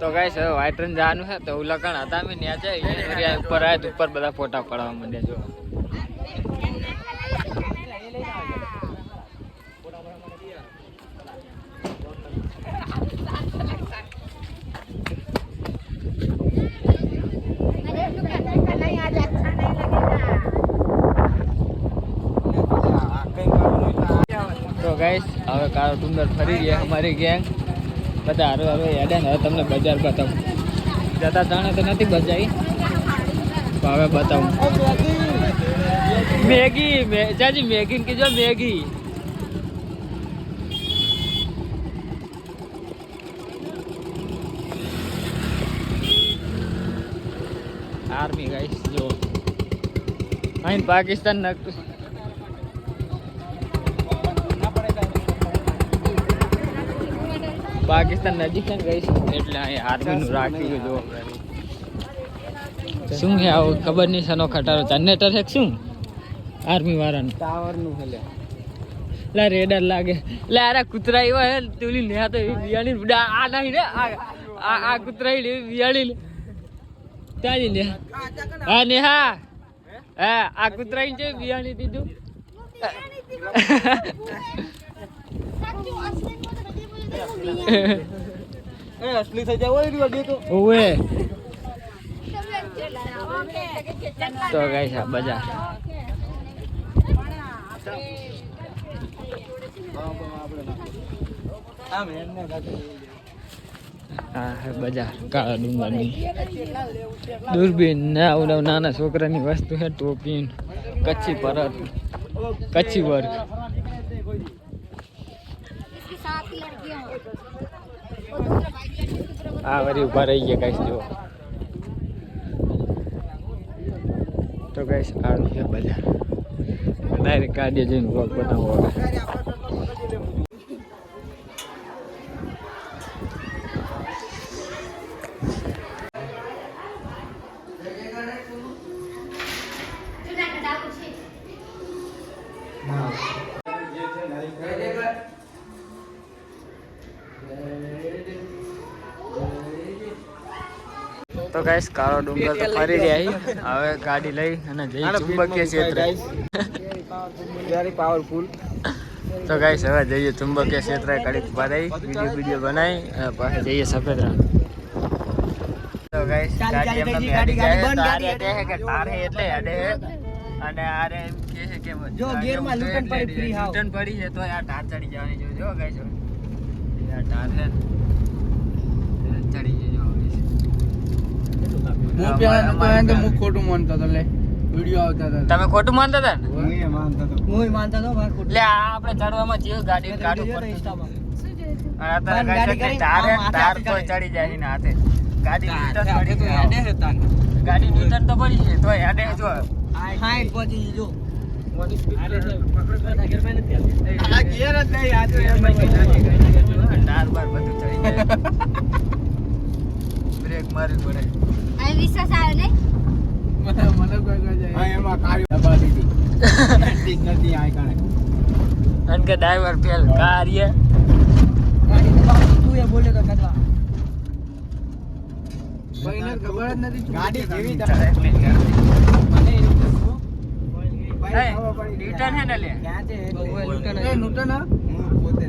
તો ગાઈસ હવે white run જવાનું છે તો ઉલકણ હતા અમે ન્યા જાય ઉપર આવ્યા ઉપર બધા ફોટા પાડવા માંડ્યા જો તો ગાઈસ હવે કાળો ડુંગર ફરી ગયા અમારી ગેંગ બધા હારો હારો યાદ ને હવે તમને બજાર બતાવું જતા જાણે તો નથી બજાઈ તો હવે બતાવું મેગી ચાજી મેગી કીજો મેગી આર્મી ગાઈસ જો અહીં પાકિસ્તાન નાખતું પાકિસ્તાન નજીક છે ને ગઈ એટલે અહીં આર્મીનું રાખ્યું જો શું છે આવું ખબર નહીં સનો ખટારો જનરેટર છે શું આર્મી વાળાનું ટાવરનું છે લે રેડર લાગે લે અરે કૂતરા એવા હે તુલી ને તો બિયાણી આ નહીં ને આ કૂતરા લે બિયાણી ચાલી લે હા નેહા હા આ કૂતરા છે બિયાણી દીધું असली થઈ જાય ઓય દે તો ઓએ તો ગાઈસ આ બજાર હા બજાર કાળા ડુંગરની દૂરબીન ના નાના છોકરાની વસ્તુ છે ટોપી કચ્છી પરત કચ્છી વર્ક આ વરી ઉભા રહી ગયા ગાઈસ જો તો ગાઈસ આ છે બજાર ડાયરેક્ટ ગાડી જઈને વ્લોગ બનાવવો હવે તો ગાઈસ કાળો ડુંગર તો ફરી રહ્યા હવે ગાડી લઈ અને જઈ ચુંબકીય ક્ષેત્ર વેરી પાવરફુલ તો ગાઈસ હવે જઈએ ચુંબકીય ક્ષેત્ર કડીક ભરાઈ વિડીયો બનાવી પછી જઈએ સફેદ રણ તો ગાઈસ ગાડી એમની ગાડી જાય છે કે તારે એટલે અડે અને આરે એમ કહે છે કે જો ગિયરમાં લૂટન પડી ફ્રી હાવ લૂટન પડી છે તો આ ટાર ચડી જવાની જો ગાઈસ આ ટાર છે ચડી જજો હું ખોટું માનતો હતો લે વિડિયો આવતા હતા તમે ખોટું માનતા હતા ને હું માનતો હતો ભાઈ ખોટું લે આપણે ચડવામાં જીવ ગાડી કાઢું પડતું અને અત્યારે તાર તો ચડી જાય ને હાથે ગાડી ન્યૂટન પડી તો હેડે હતા ગાડી ન્યૂટન તો પડી છે તો હેડે જો હાઈટ પહોંચી જો મોટી સ્પીડ પકડો ગેર માં નથી આ ગિયર જ નહીં આ તો ટાર બાર બધું ચડી જાય બ્રેક મારવી પડે આ વિશ્વાસ આવે ને મને કોઈ જાય હા એમાં કાર્ય દબા દીધી ઠીક નથી આ કાણે અન કે ડ્રાઈવર ફેલ કાર્ય ગાડી દબા તું એ બોલે તો કદવા કોઈને ખબર જ નથી ગાડી કેવી ચાલે મને ન્યૂટન હે ને લે ક્યાં છે ન્યૂટન એ ન્યૂટન હા પોતે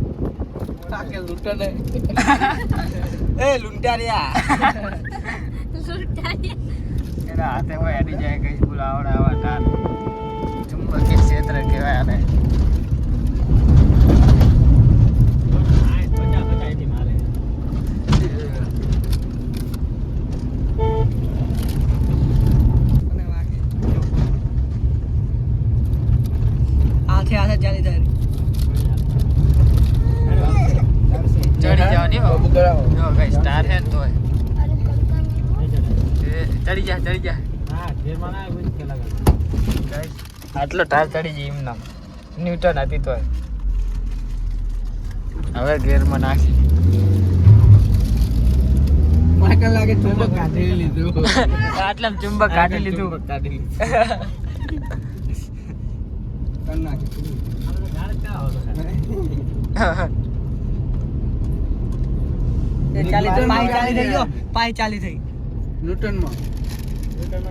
સાકે ન્યૂટન એ લુંટારિયા એના હાથે કોઈ અડી જાય કઈ સ્કૂલ આવડાવા તાર ચુંબકીય ક્ષેત્ર કહેવાય આને હાથે હાથે ચાલી જાય ચડી જવાની હો જો કઈ સ્ટાર હે તો ચડી જા હા ઘેર માં ના કોઈ ખેલા ગાઈસ આટલો ટાર ચડી જાય એમ નામ ન્યૂટન હતી તો હવે ગેરમાં નાખી માઈકલ લાગે ચુંબક કાઢી લીધું આટલામાં ચુંબક કાઢી લીધું કાઢી કર નાખી 40 પાઈ 40 થઈ ગયો પાઈ 40 થઈ ન્યૂટનમાં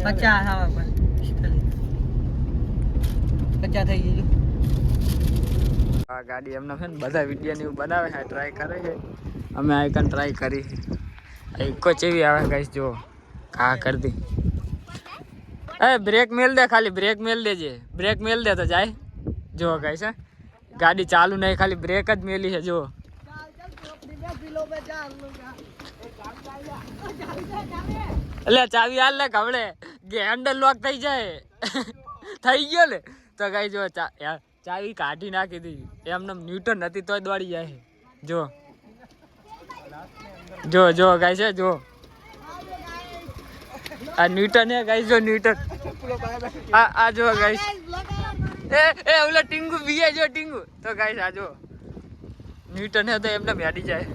50 આવા પર 50 થઈ ગયું આ ગાડી એમને છે ને બધા વિડીયો ને એવું બનાવે છે ટ્રાય કરે છે અમે આઈકન ટ્રાય કરી એક ચેવી આવે ગાઈસ જો આ કરી દી એ બ્રેક મેલ દે ખાલી બ્રેક મેલ દેજે બ્રેક મેલ દે તો જાય જો ગાઈસ ગાડી ચાલુ નહીં ખાલી બ્રેક જ મેલી છે જો એટલે ચાવી હાલ લે કવડે હેન્ડલ લોક થઈ જાય થઈ ગયો ને તો ગાઈ જો ચાવી કાઢી નાખી દીધી એમને ન્યૂટન નથી તોય દોડી જાય જો જો જો ગાઈ છે જો આ ન્યૂટન હે ગાઈ જો ન્યૂટન આ જો ગાઈ એ ઓલા ટીંગુ બીએ જો ટીંગુ તો ગાઈ આ જો ન્યૂટન હે તો એમને મેડી જાય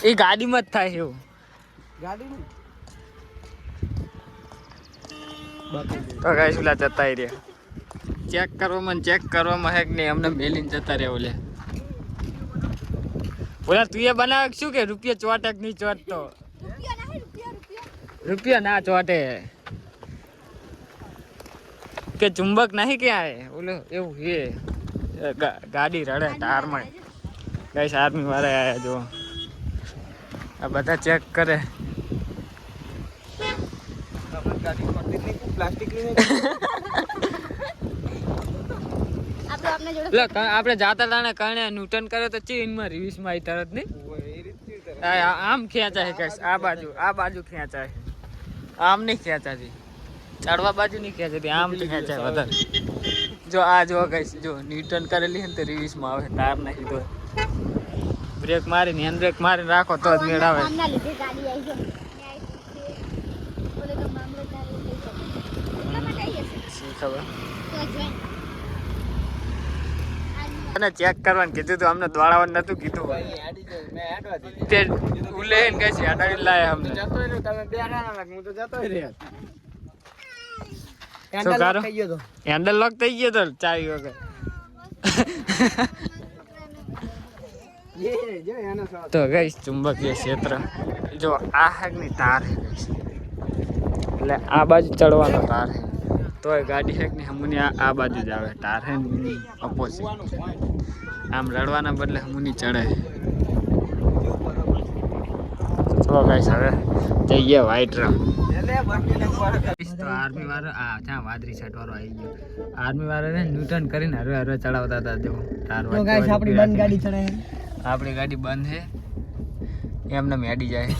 એ ગાડીમાં જ થાય એવું તો ગાઈસ ઓલા જતા રહ્યા ચેક કરવામાં હે કે નહીં અમને મેલીને જતા રહે ઓલે ઓલા તું એ બનાવે શું કે રૂપિયા ચોટે કે નહીં ચોટતો રૂપિયા ના ચોટે કે ચુંબક નહીં ક્યાં હે ઓલો એવું હે ગાડી રડે તારમાં ગાઈસ આર્મી વાળા આયા જો આ બધા ચેક કરે આપણે જાતા હતા ને કારણે ન્યૂટન કરે તો ચીનમાં રિવીસમાં આવી તરત નહીં આમ ખેંચાય ગાઈસ આ બાજુ ખેંચાય આમ નહીં ખેંચાતી ચડવા બાજુ નહીં ખેંચાતી આમ તો ખેંચાય વધારે જો આ જો ગાઈસ જો ન્યૂટન કરેલી ને તો રિવીસમાં આવે તાર નાખી દો બ્રેક મારીને હેન્ડ બ્રેક મારીને રાખો તો જ મેળ આવે ખબર અને ચેક કરવાનું કીધું તું અમને દોડાવવાનું નતું કીધું તે ઉલે ને કઈ છે અડાડી લાય અમને હેન્ડલ લોક થઈ ગયો તો ચાવી વગર તો ગઈશ ચુંબકીય ક્ષેત્ર જો આ હેકની તાર હે ગઈશ એટલે આ બાજુ ચડવાનો તાર હે તોય ગાડી હેક ની હમુની આ બાજુ જ આવે તાર હે ઓપોઝિટ આમ રડવાના બદલે હમુની ચડે તો ગાઈસ હવે જઈએ વ્હાઈટ રંગ તો આર્મી વાળો ત્યાં વાદળી શર્ટ વાળો આવી ગયો આર્મી વાળો ને ન્યૂટન કરીને હરવે ચડાવતા હતા જો તાર તો ગાઈસ આપણી બંધ ગાડી ચડે આપણી ગાડી બંધ છે એમને મેડી જાય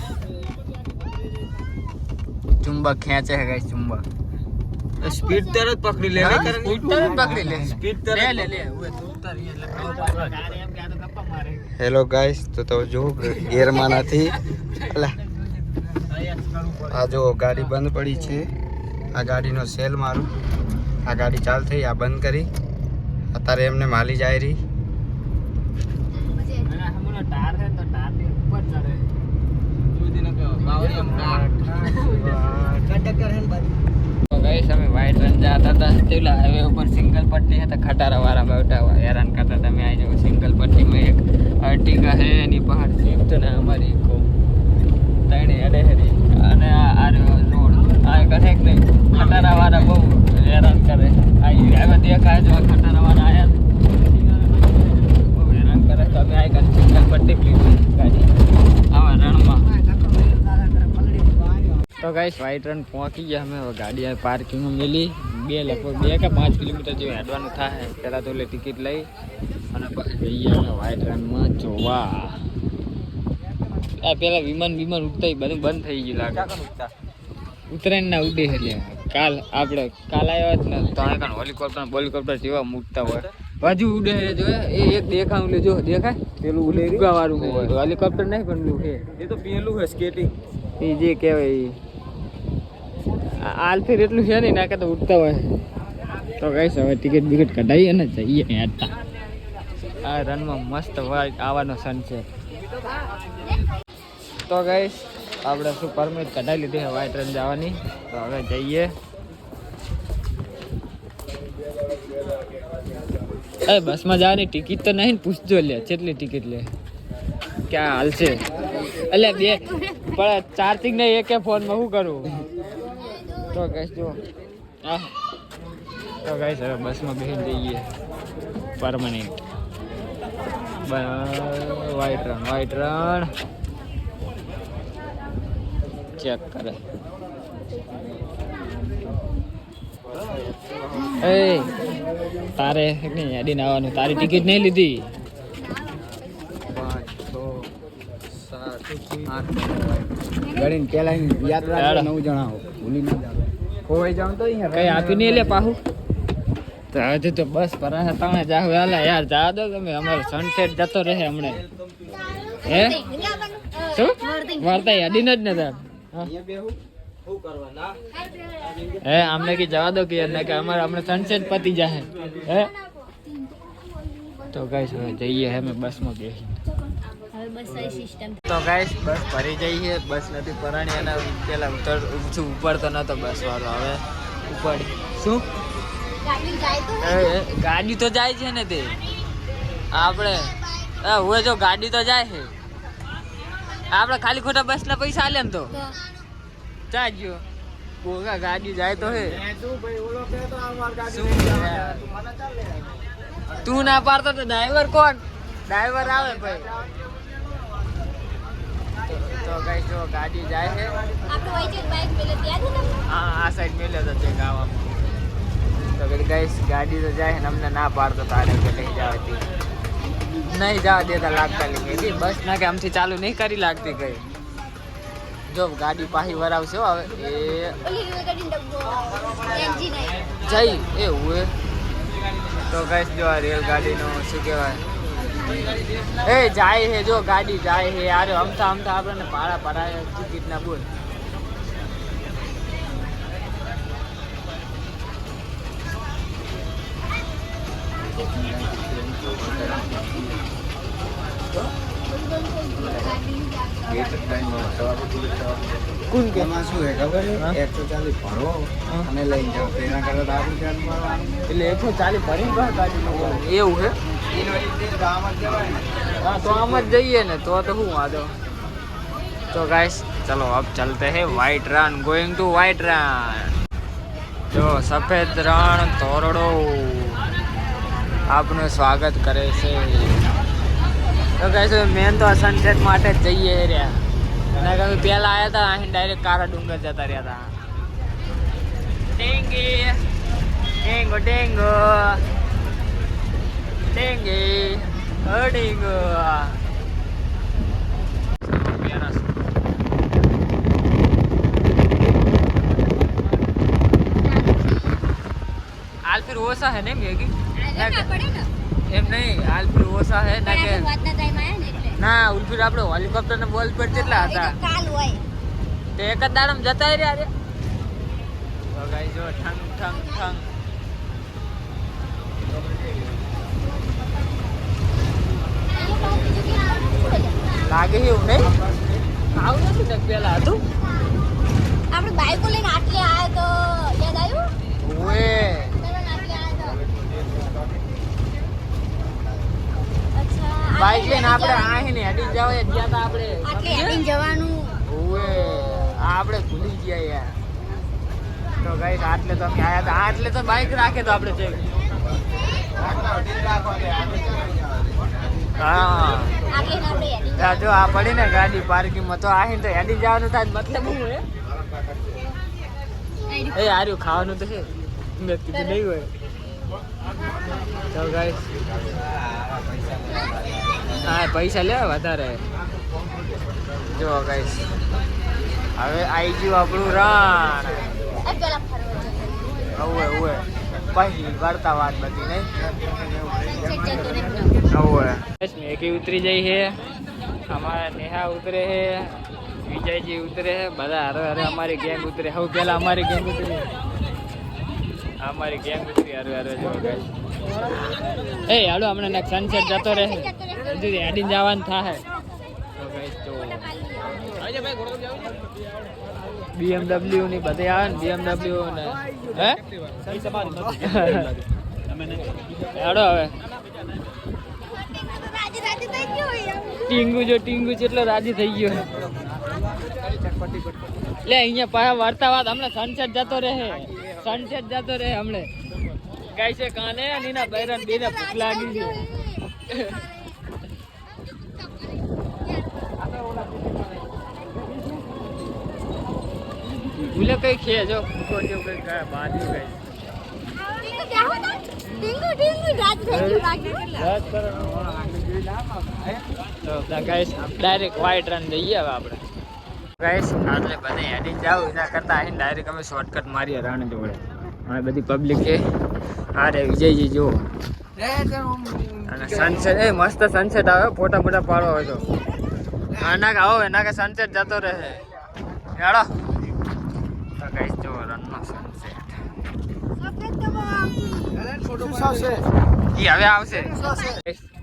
ચુંબક ખેંચે છે ગાઈસ ચુંબક સ્પીડ તરત પકડી લે સ્પીડ લે હેલો ગાઈસ તો જો ગેરમાં નથી આ જો ગાડી બંધ પડી છે આ ગાડીનો સેલ મારું આ ગાડી ચાલ થઈ આ બંધ કરી અત્યારે એમને માલી જાય રહી અમે વ્હાઈટ રન જતા હતા પેલા હાઈવે ઉપર સિંગલ પટ્ટી હતા ખટારા વાળા બેઠા હેરાન કરતા હતા મેં આવી જાઉં સિંગલ પટ્ટીમાં એક અર્ટિગા છે એની બહાર સ્વિફ્ટ ને અમારી ઇકો ત્રણે અડે હરી અને આ રોડ આ કહે કે નહીં ખટારા વાળા બહુ હેરાન કરે હવે દેખાય જો ખટારા વાળા આવ્યા બહુ હેરાન કરે તો અમે આવી સિંગલ પટ્ટી લીધી ગાડી આવા રણમાં તો ગાઈસ વ્હાઈટ રન પહોંચી ગયા અમે હવે ગાડી પાર્કિંગમાં મેલી લગભગ 2 કે 5 કિલોમીટર જેવું હેડવાનું થાય પહેલાં તો એટલે ટિકિટ લઈ અને પછી જઈએ અમે વ્હાઈટ રનમાં જોવા આ પેલા વિમાન ઉડતા બધું બંધ થઈ ગયું લાગે ઉત્તરાયણ ના ઉડે એટલે કાલ આવ્યા જ ને તો કાન હેલિકોપ્ટર જેવા મૂકતા હોય હજુ ઉડે જો એ એક દેખાવું લેજો દેખાય પેલું ઉડે વાળું હોય હેલિકોપ્ટર નહીં પણ એ તો પેલું હોય સ્કેટિંગ એ જે કહેવાય આલફેર એટલું છે નહીં નાખે તો ઉડતા હોય તો કહીશ હવે ટિકિટ બિકિટ કઢાવી અને જઈએ હેડતા આ રનમાં મસ્ત આવવાનો સન છે તો કહીશ આપણે શું પરમિટ કઢાવી લીધી છે વ્હાઈટ રન જવાની તો હવે જઈએ એ બસમાં જવાની ટિકિટ તો નહીં ને, પૂછજો લે કેટલી ટિકિટ લે, ક્યાં હાલશે? એટલે બે પણ ચાર્જિંગ નહીં એકે ફોનમાં શું કરું? તો કહીશ જો હા તો કહીશ હવે બસમાં બેસી જઈએ પરમાનન્ટ. વ્હાઈટ રણ ચેક કરે. એ તારે નહીં યાદી આવવાનું, તારી ટિકિટ નહીં લીધી. 5 6 7 8 ગણીને પેલા યાદ રાખજો, 9 જણા હો, ભૂલી ના જાવ. ખોવાઈ જાવ તો કઈ આપી નહીં લે પાહું. તો હજુ તો બસ પર તમે જાવ હાલા યાર, જા દો તમે, અમારો સનસેટ જતો રહે હમણે. હે શું વાર્તા યાદી જ ને તાર? હે અમને કી જવા દો કે કે અમારે હમણે સનસેટ પતી જાય. હે તો ગાઈસ હવે જઈએ હે મેં બસમાં બેસી. તો ગાઈસ બસ ભરી જઈએ, બસ નથી પરાણી અને પેલા ઉપર તો નતો બસ વાળો, હવે ઉપર શું ગાડી તો જાય છે ને તે આપણે હવે જો ગાડી તો જાય છે, આપણે ખાલી ખોટા બસ ના પૈસા આલે ને તો ચાલજો. કોકા ગાડી જાય તો હે તું ના પાડતો તો ડ્રાઈવર કોણ? ડ્રાઈવર આવે ભાઈ. તો કઈ જો ગાડી જાય છે, હા આ સાઈડ મેલ્યો તો તે ગાવામાં. તો ગાઈસ ગાડી તો જાય ને, અમને ના પાડતો તારે કે નહીં જવાતી, નહીં જવા દેતા લાગતા લીધી બસ ના કે આમથી ચાલુ નહીં કરી લાગતી કઈ. જો ગાડી પાછી વરાવશે હવે એ જઈ એવું હે. તો ગાઈસ જો આ રેલગાડીનો શું કહેવાય એ જાય હે, જો ગાડી જાય હે યાર, અમથા આપણને ભાડા પડાય ટિકિટ ના બોલ. કોણ કે માં શું હે ખબર છે? 140 ભરો અને લઈ જાવ, એના કરતા આપણે ચાલ મારવાનું. એટલે 140 ભરી ગાડી એવું હે? हाँ तो हम जाइए ना तो हूँ आ दो. तो गाइस चलो अब चलते हैं white Rann, going to white Rann. जो सफेद रण तोरड़ो आपનું સ્વાગત કરે છે. તો ગાઈસ મેન તો સનસેટ માટે જ જઈએ રહ્યા, ના કે પહેલા આવ્યા હતા અહીં ડાયરેક્ટ કારા ડુંગર જતા રહ્યા હતા. Tangy tango tango tangy હર્ડિંગો. हाल फिर ओसा है नहीं मेगी एम नहीं हाल फिर ओसा है ना के ना उल्फिर આપણે હેલિકોપ્ટર ને બોલ પર કેટલા હતા કાલ હોય તે એક જ દાડમ જતા રહ્યા રે. તો ગાઈસ જો ઠંગ ઠંગ ઠંગ લાગે એવું નહીં આવું નથી ને પેલા હતું આપણે બાઈકો લઈને આટલે આયા તો યાદ આવ્યું ઓએ. બાઈક લઈને આપણે આહીને હેડી જવાય જ્યાં તા આપણે આટલે હેડીને જવાનું ઓએ આપણે ભૂલી ગયા યાર. તો ગાઈસ આટલે તો અમે આયા હતા, આટલે તો બાઈક રાખે તો આપણે જઈ. હા જો આ પડી ને ગાડી પાર્કિંગમાં તો આહીને તો હેડી જવાનું થાય, મતલબ શું હે એ આર્યું ખાવાનું તો છે મેં કીધું નહીં હોય. તો ગાઈસ હા પૈસા લેવા વધારે. જો ગાઈસ હવે આવી ગયું આપણું રણ. હવે હવે પછી વાર્તા વાત બધી નહીં હવે મેગી ઉતરી જાય છે, અમારા નેહા ઉતરે છે, વિજયજી ઉતરે છે, બધા હરે હરે અમારી ગેંગ ઉતરે. હવે પેલા અમારી ગેંગ ઉતરી, અમારી ગેંગ ઉતરી હરે હરે. જો ગાઈસ એ હાલો હમણાં સનસેટ જતો રહે, હજુ હેડીને જવાનું થાય. તો ગાઈસ તો BMW ની બધે આવે ને BMW ને હે હેડો હવે રાજી રાજી થઈ ગયો હોય ટીંગુ જેટલો રાજી થઈ ગયો લે અહીંયા પાછા વાર્તા વાત હમણાં સનસેટ જતો રહે હમણે ગાય છે કાને અને એના બૈરન બેને ભૂખ લાગી છે ભૂલે કઈ ખે જો ભૂકો જેવું કઈ ગયા બાજુ ગઈ ટીંગુ રાજી થઈ ગયું લાગે ગાઈસ ડાયરેક્ટ વાઈટ રન જઈએ હવે આપણે ગાઈસ આટલે બને હેડી જાવ એના કરતા આવીને ડાયરેક્ટ અમે શોર્ટકટ મારીએ રણ જોડે હવે બધી પબ્લિક છે આ રે વિજયજી જો અને સનસેટ મસ્ત સનસેટ આવે ફોટા પાડવા હોય તો આના આવો એના કે સનસેટ જતો રહે હેડો તો ગાઈસ જો રનનો સનસેટ ઈ હવે આવશે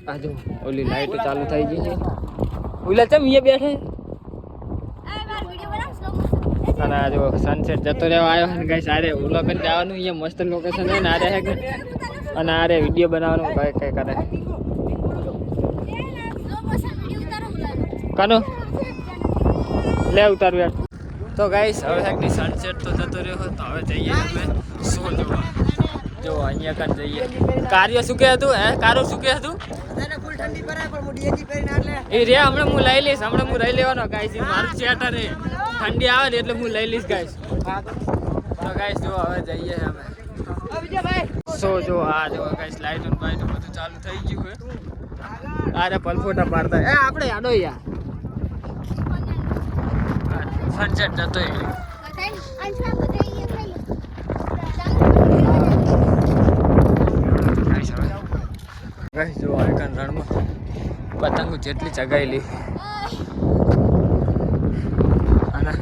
આ જો ઓલી લાઈટ ચાલુ થઈ ગઈ છે ઓલા ચમ અહીંયા બેઠે અને આ જો સનસેટ જતો રહેવા આવ્યો ને ગાઈસ આરે ઓલો કરી જવાનું અહીંયા મસ્ત લોકેશન છે ને આરે હે કે અને આરે વિડીયો બનાવવાનું કઈ કરે કાનો લે ઉતાર યાર તો ગાઈસ હવે એકની સનસેટ તો જતો રહ્યો તો હવે જઈએ અમે શો જોવા જો અહીંયા કાન જઈએ કાર્ય શું કે હતું કારો શું કે હતું એ રે હમણાં હું લઈ લઈશ હું રહી લેવાનો ગાઈસ મારું ચેટર હે ઠંડી આવે ને એટલે હું લઈ લઈશ ગાઈસ તો ગાઈસ જો હવે જઈએ અમે સો જો આ જો ગાઈસ લાઈટ ઓન બાઈટ બધું ચાલુ થઈ ગયું હે આરે પલફોટા પાડતા આપણે આડો યાર સનસેટ જતો ગાઈસ જો આ કાન રણમાં પતંગો જેટલી ચગાયેલી અને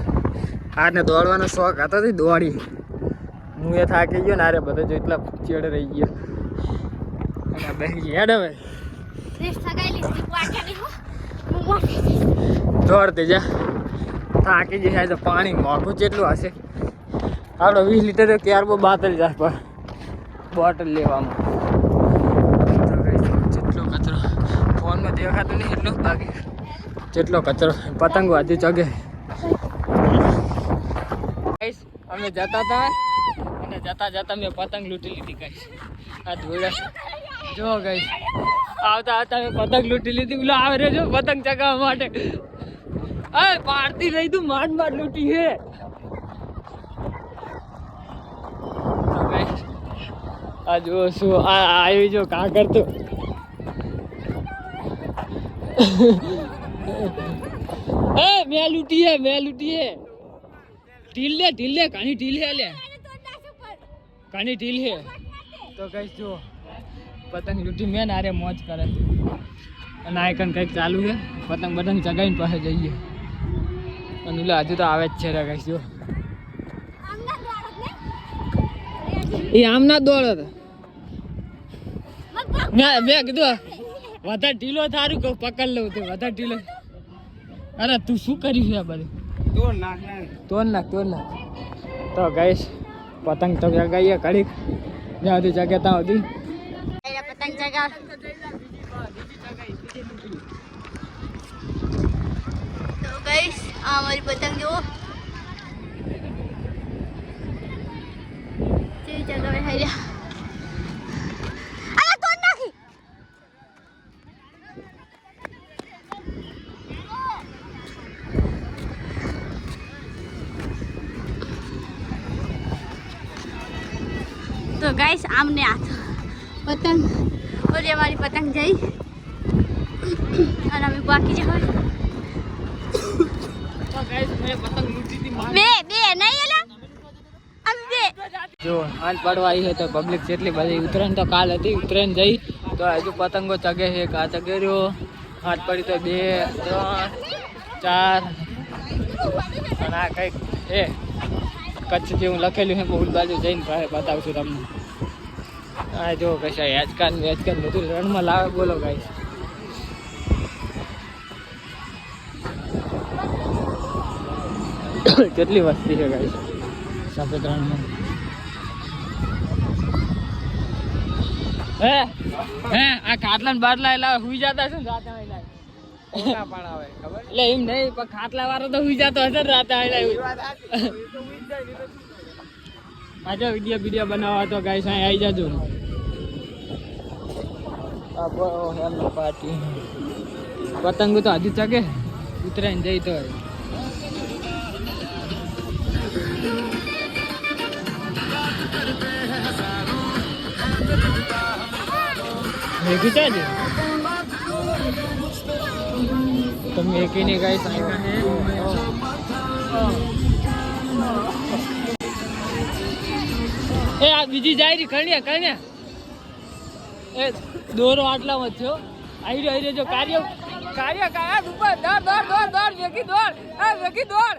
આને દોડવાનો શોખ હતો થી દોડી હું એ થાકી ગયો ને આરે બધો જો એટલા ચેડે રહી ગયો અને બેસી હેડ હવે દોડતે જા થાકી જાય તો પાણી મોંઘું જેટલું હશે આપણે 20 લીટર ક્યારબો બાતલ જાય પણ બોટલ લેવામાં જેટલો કચરો ફોનમાં દેખાતો નહીં એટલો બાકી જેટલો કચરો પતંગો હજુ ચગે અમે જતા હતા અને જતા મેં પતંગ લૂંટી લીધી ગાઈસ આ ધોળા જો ગાઈસ આવતા મેં પતંગ લૂંટી લીધી ઓલો આવે રે જો પતંગ ચગાવવા માટે પાડતી રહી તું માંડ લૂંટી હે આ જો શું આવી જો કા કરતો મેં લૂંટી હે ઢીલ લે કાની ઢીલ હે તો કઈશ જો પતંગ લૂંટી મેં નારે મોજ કરે અને આઈકન કંઈક ચાલુ છે પતંગ ચગાવીને પાસે જઈએ અને ઓલા હજુ તો આવે જ છે રે કઈશ જો એ આમ ના દોડો મેં કીધું વધારે ઢીલો થારું કહું પકડ લઉં તો વધારે ઢીલો અરે તું શું કર્યું છે આ બધું તોડ નાખ તો ગઈશ પતંગ તો ચગાવીએ ઘડીક જ્યાં સુધી ચગે ત્યાં સુધી પતંગ ચગાવ તો ગઈશ આ અમારી પતંગ જો ચગાવે હાર્યા તો ગાઈસ આમને હાથ પતંગ ઓલી અમારી પતંગ જઈ અને અમે બાકી જ હોય તો ગાઈસ મેં પતંગ લૂંટી હતી બે નહીં એલા અમે બે જો આજ પડવા આવી છે તો પબ્લિક જેટલી બધી ઉત્તરાયણ તો કાલ હતી ઉત્તરાયણ જઈ તો હજુ પતંગો ચગે છે કા ચગે રહ્યો હાથ પડી તો 2 3 4 અને આ કંઈક એ કચ્છ જેવું લખેલું છે બહુ બાજુ જઈને બતાવશું તમને આ જો કશા હેચકાન બધું રણમાં લાવે બોલો ગાઈસ કેટલી વસ્તી છે ગાઈસ સફેદ રણમાં હે હે આ ખાટલા ને બાટલા એલા હુઈ જતા છે ને રાતે આયલા કોના પણ આવે ખબર એટલે એમ નહીં પણ ખાટલા વાળો તો હુઈ જતો હશે ને રાતે આયલા પાછો વિડીયો બનાવવા તો ગાઈસ અહીં આવી જાજો પાર્ટી પતંગ તો હજુ ચગે ઉતરાઈને જઈ તો મેગી ચાલે તો મેગી ની ગાઈસ આયા હે એ આ બીજી જાય રી કણ્યા એ દોરો આટલામાં થયો આઈ રહ્યો જો કાર્ય ઉપર દોડ વેકી દોડ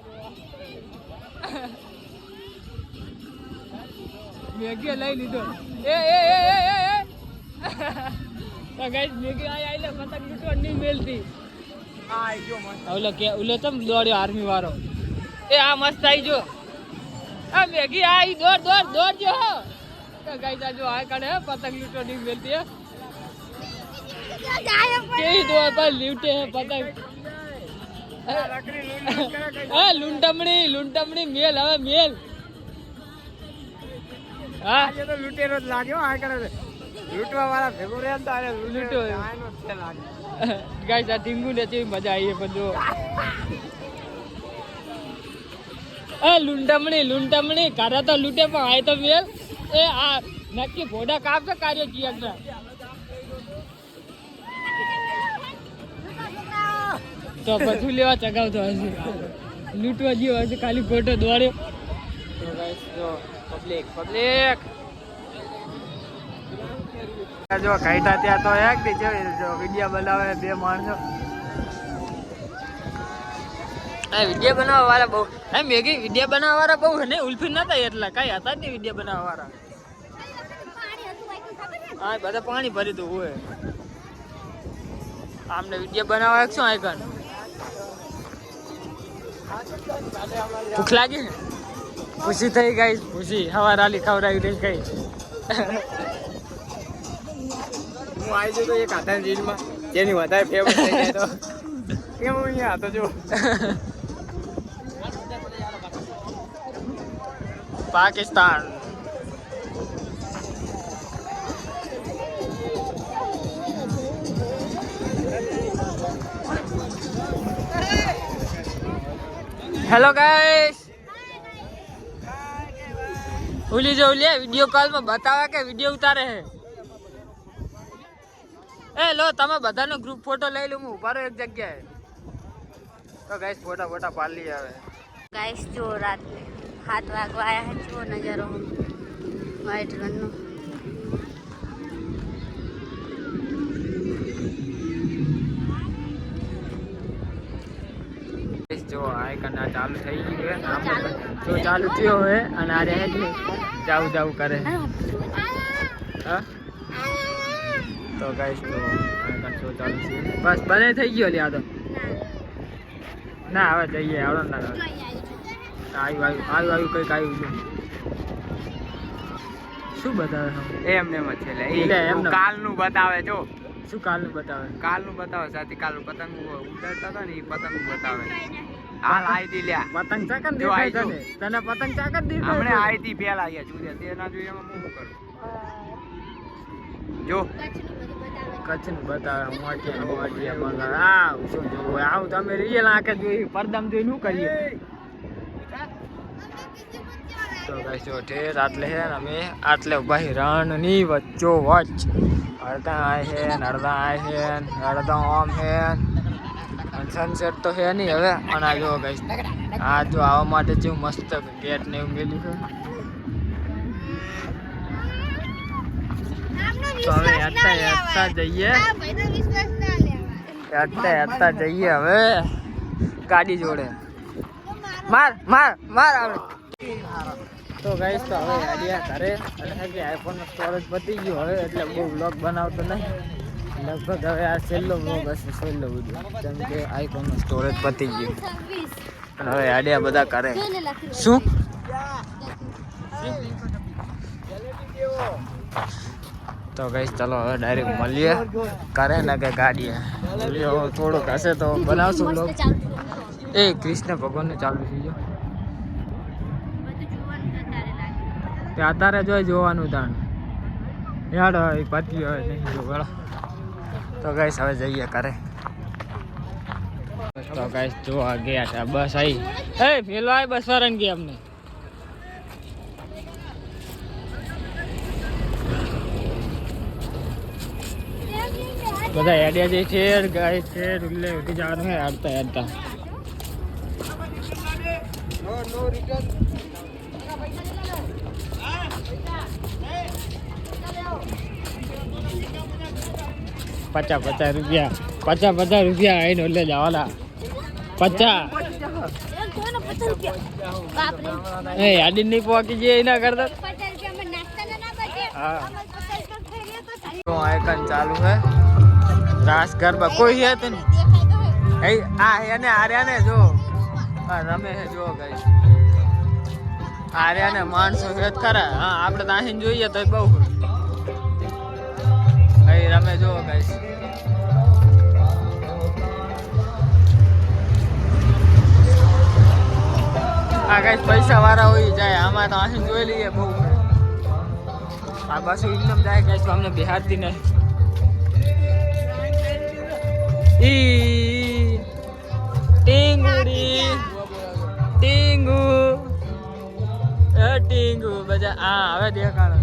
મેગી લઈ લીધો એ તો ગાઈસ મેગી આઈ લે પતંગ લૂટવા નહીં મેલતી આ જો મસ્ત ઓલો તમ દોડ્યો આર્મી વાળો એ આ મસ્ત આઈ જો આ મેગી આઈ દોડ જો તો ગાઈસ આ જો આ કડે પતંગ લૂટવા નહીં મેલતી હે કેવી દો પર લૂટે હે પતંગ હા લૂંટમણી મેલ હવે મેલ હા આજે તો લૂટેરો જ લાગ્યો આ કરે લૂટવા વાળા ભેગો રહે તો આને લૂંટો. આનો જ છે લાગે ગાઈસ આ ટીંગુ ને કેવી મજા આવી પણ જો એ લૂંટમણી કારા તો લૂટે પણ આય તો મેલ એ આ નક્કી ભોડા કાપશે કાર્ય કિયા તો બધું લેવા ચગાવતો હશે લૂંટવા જેવો હશે ખાલી ખોટો દોડ્યો તો ગાઈસ જો પબ્લિક જો ખાઈતા ત્યાં તો એક દી જેવી જો વિડિયો બનાવે બે માણસો આ વિડિયો બનાવવા વાળા બહુ આ મેગી વિડિયો બનાવવા વાળા બહુ ને ઉલ્ફી નતા એટલા કઈ હતા જ નહીં વિડિયો બનાવવા વાળા હા બધા પાણી ભરી દઉં હોય આમને વિડિયો બનાવવા એક શું આઈકન ભૂખ લાગી ને ખુશી થઈ ગઈ ખુશી હવા રાલી ખવડાવી દઈ ગઈ હું આવી છું તો એક હાથાની રીલમાં જેની વધારે ફેવરેટ થઈ જાય તો કેમ હું અહીંયા હતો જો પાકિસ્તાન હેલો ગાઈસ ઉલી જો લે વિડિયો કોલ માં બતાવે કે વિડિયો ઉતારે હે એ લો તમે બધાનો ગ્રુપ ફોટો લઈ લો હું ઉભા રહો એક જગ્યાએ તો ગાઈસ ફોટા પાડ લઈ આવે गाइस जो रात 7 वागवा आया है जो नज़ारो वाइट रन नो જો આઈકન આ ચાલુ થઈ ગયું હે આમ જો ચાલુ થયો હે અને આ રહે જ જાવ કરે હા તો ગાઈસ તો આઈકન શો ચાલુ છે બસ બને થઈ ગયો લ્યા તો ના હવે જઈએ આવડો ના આવ્યું કંઈક આવ્યું છે શું બતાવે એમને એમ જ છે એટલે એટલે એમને. કાલનું બતાવે જો શું કાલનું બતાવે કાલનું બતાવે સાથે કાલનું પતંગ ઉડાડતા હતા ને એ પતંગ બતાવે હાલ આવી હતી લ્યા પતંગ ચાકન જો દેખાય આઈ તને તને પતંગ ચાકન દેખાય હમણે આવી હતી પેલા અહીંયા જોઈએ તે ના જોઈએ એમાં હું કરું જો કચ્છનું બતાવે મોટિયા આવ શું જોવું આવું તમે રિયલ આંખે જોઈ પડદામ જોઈ શું કરીએ તો ગાઈસ જો ઠેર આટલે હે ને અમે આટલે ભાઈ રણની વચ્ચો વચ અડધા આય હે ને અડધા આય હે ને અડધા ઓમ હે અને સનસેટ તો હે નહીં હવે અને આ જો ગાઈસ આ જો આવવા માટે જેવું મસ્ત ગેટ ને એવું મેલ્યું છે તો હવે હેઠતા જઈએ હેઠતા જઈએ હવે ગાડી જોડે માર આવડે તો ગાઈસ તો હવે આડિયા ઘરે અને કે આઈફોન નો સ્ટોરેજ પતી ગયો હવે એટલે બહુ વ્લોગ બનાવતો નહીં લગભગ હવે આ છેલ્લો વ્લોગ હશે છેલ્લો વિડીયો કેમ કે આઈફોન નો સ્ટોરેજ પતી ગયો અને હવે આડિયા બધા કરે શું તો તો ગાઈસ ચલો હવે ડાયરેક્ટ મળીએ કરે ને કે ગાડીએ થોડુંક હશે તો બનાવશું લોક. એ કૃષ્ણ ભગવાનને ચાલુ થઈ ગયો તે અત્યારે જોવાનું તાણ યાર એ પતી હવે નહીં જો ગળો. તો ગાઈસ હવે જઈએ કરે. તો ગાઈસ જો આ ગયા છે બસ આવી. એ પેલો આય બસ વાળાને ગયા અમને. બધા હેડિયા જે છે ગાય છે એટલે ઉઠી જવાનું હે હાડતા હાડતા. ₹50 આવીને એટલે જવાના 50 એ આડી નહીં પહોંચી જઈએ એના કરતા. હા તો આયકન ચાલુ હે રાસ ગરબા કોઈ હે તો નહીં. આ એને આર્યા ને જો રમે હે જો ગાઈસ આર્યા ને માણસો હે ખરા. હા આપણે તો અહીં જોઈએ તો બહુ રમે જો ગાઈસ. આ ગાઈસ પૈસા વાળા હોય જાય આમાં તો અહીં જોઈ લઈએ બહુ. આ બસ ઇન્કમ જાય ગાઈસ તો અમને બિહારતી નહીં. ટીંગુ બધા હા હવે દેખાડો.